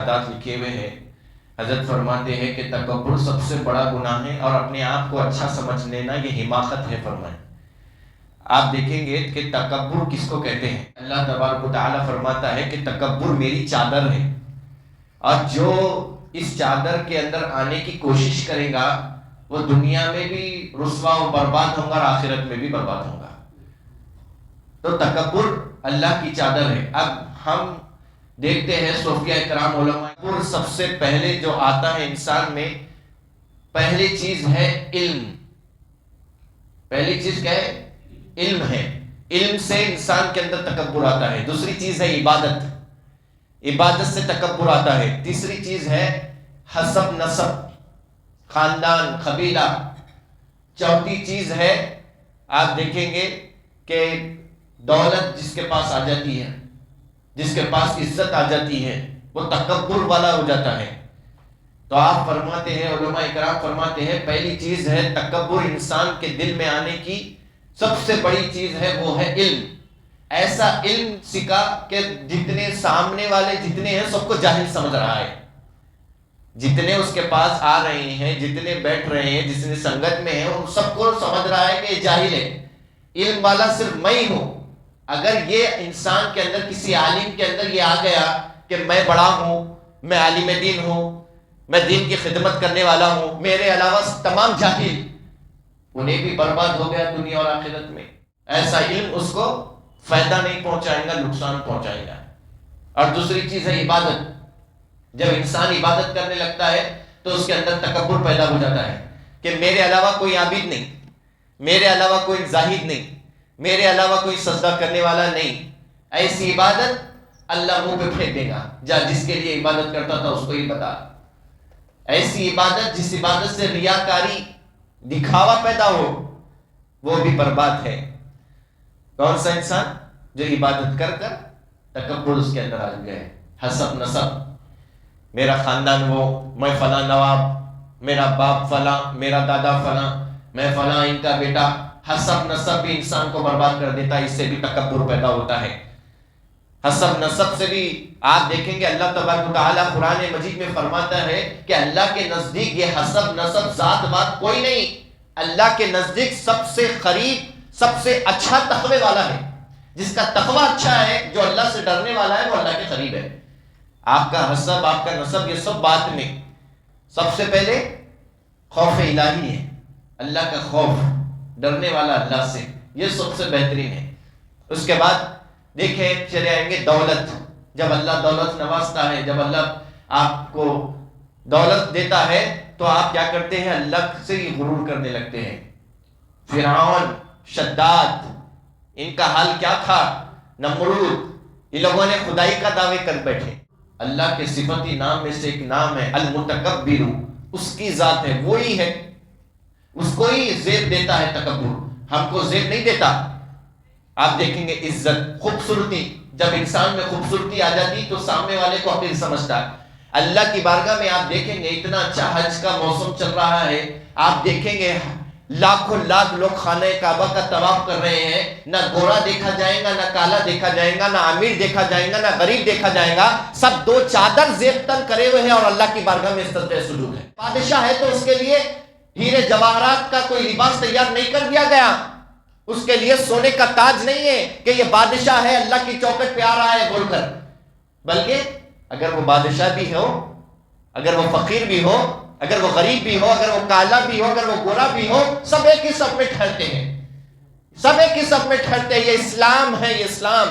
لکھے ہوئے ہیں، حضرت فرماتے ہیں کہ تکبر سب سے بڑا گناہ ہے اور اپنے آپ کو اچھا سمجھ لینا یہ حماقت ہے فرمائے۔ آپ دیکھیں گے کہ تکبر کس کو کہتے ہیں؟ اللہ تبارک و تعالیٰ فرماتا ہے کہ تکبر میری چادر ہے، اور جو اس چادر کے اندر آنے کی کوشش کرے گا وہ دنیا میں بھی رسوا و برباد ہوگا اور آخرت میں بھی برباد ہوگا۔ تو تکبر اللہ کی چادر ہے۔ اب ہم دیکھتے ہیں صوفیہ کرام علماء، سب سے پہلے جو آتا ہے انسان میں، پہلی چیز ہے علم۔ پہلی چیز کیا ہے؟ علم ہے۔ علم سے انسان کے اندر تکبر آتا ہے۔ دوسری چیز ہے عبادت، عبادت سے تکبر آتا ہے۔ تیسری چیز ہے حسب نسب، خاندان، قبیلہ۔ چوتھی چیز ہے، آپ دیکھیں گے کہ دولت جس کے پاس آ جاتی ہے، جس کے پاس عزت آ جاتی ہے، وہ تکبر والا ہو جاتا ہے۔ تو آپ فرماتے ہیں، علماء اکرام فرماتے ہیں، پہلی چیز ہے تکبر انسان کے دل میں آنے کی سب سے بڑی چیز ہے، وہ ہے علم۔ ایسا علم سکھا کہ جتنے سامنے والے جتنے ہیں سب کو جاہل سمجھ رہا ہے، جتنے اس کے پاس آ رہے ہیں، جتنے بیٹھ رہے ہیں، جتنے سنگت میں ہیں، ان سب کو سمجھ رہا ہے کہ یہ جاہل ہے، علم والا صرف میں ہی ہوں۔ اگر یہ انسان کے اندر، کسی عالم کے اندر یہ آ گیا کہ میں بڑا ہوں، میں عالم دین ہوں، میں دین کی خدمت کرنے والا ہوں، میرے علاوہ تمام جاہل، انہیں بھی برباد ہو گیا دنیا اور آخرت میں۔ ایسا علم اس کو فائدہ نہیں پہنچائے گا، نقصان پہنچائے گا۔ اور دوسری چیز ہے عبادت۔ جب انسان عبادت کرنے لگتا ہے تو اس کے اندر تکبر پیدا ہو جاتا ہے کہ میرے علاوہ کوئی عابد نہیں، میرے علاوہ کوئی زاہد نہیں، میرے علاوہ کوئی سجدہ کرنے والا نہیں۔ ایسی عبادت اللہ منہ پہ پھینک دے گا، جا جس کے لیے عبادت کرتا تھا اس کو ہی بتا۔ ایسی عبادت جس عبادت سے ریاکاری، دکھاوا پیدا ہو، وہ بھی برباد ہے۔ کون سا انسان؟ جو عبادت کر کر تکبر اس کے اندر آ گئے، حسب نسب، میرا خاندان وہ، میں فلاں نواب، میرا باپ فلاں، میرا دادا فلاں، میں فلاں ان کا بیٹا۔ حسب نسب بھی انسان کو برباد کر دیتا ہے، اس سے بھی تکبر پیدا ہوتا ہے۔ حسب نسب سے بھی آپ دیکھیں گے اللہ تبارک و تعالیٰ قرآن مجید میں فرماتا ہے کہ اللہ کے نزدیک یہ حسب نسب ذات بات کوئی نہیں۔ اللہ کے نزدیک سب سے قریب، سب سے اچھا تقوی والا ہے۔ جس کا تقوی اچھا ہے، جو اللہ سے ڈرنے والا ہے، وہ اللہ کے قریب ہے۔ آپ کا حسب، آپ کا نسب، یہ سب بات میں سب سے پہلے خوف الہی ہے، اللہ کا خوف، ڈرنے والا اللہ سے، یہ سب سے بہترین ہے۔ اس کے بعد دیکھیں چلے آئیں گے دولت۔ جب اللہ دولت نوازتا ہے، جب اللہ آپ کو دولت دیتا ہے تو آپ کیا کرتے ہیں؟ اللہ سے ہی غرور کرنے لگتے ہیں۔ فرعون، شداد، ان کا حال کیا تھا؟ نمرود، یہ لوگوں نے خدائی کا دعوے کر بیٹھے۔ اللہ کے صفتی نام میں سے ایک نام ہے المتکبر، اس کی ذات ہے، وہی ہے، اس کو ہی زیب دیتا ہے تکبر، ہم کو زیب نہیں دیتا۔ آپ دیکھیں گے عزت، خوبصورتی، جب انسان میں خوبصورتی آ جاتی تو سامنے والے کو حقیر سمجھتا ہے۔ اللہ کی بارگاہ میں آپ دیکھیں گے اتنا اچھا حج کا موسم چل رہا ہے، آپ دیکھیں گے لاکھوں لاکھ لوگ خانہ کعبہ کا طواف کر رہے ہیں، نہ گورا دیکھا جائے گا، نہ کالا دیکھا جائے گا، نہ امیر دیکھا جائے گا، نہ غریب دیکھا جائے گا، سب دو چادر زیب تن کرے ہوئے ہیں اور اللہ کی بارگاہ میں سجدہ سجود ہے۔ بادشاہ ہے تو اس کے لیے ہیرے جواہرات کا کوئی لباس تیار نہیں کر دیا گیا، اس کے لیے سونے کا تاج نہیں ہے کہ یہ بادشاہ ہے، اللہ کی چوکٹ پہ آ رہا ہے بول کر، بلکہ اگر وہ بادشاہ بھی ہو، اگر وہ فقیر بھی ہو، اگر وہ غریب بھی ہو، اگر وہ کالا بھی ہو، اگر وہ گورا بھی ہو، سب ایک ہی صف میں ٹھہرتے ہیں، سب ایک ہی صف میں ٹھہرتے ہیں۔ یہ اسلام ہے، یہ اسلام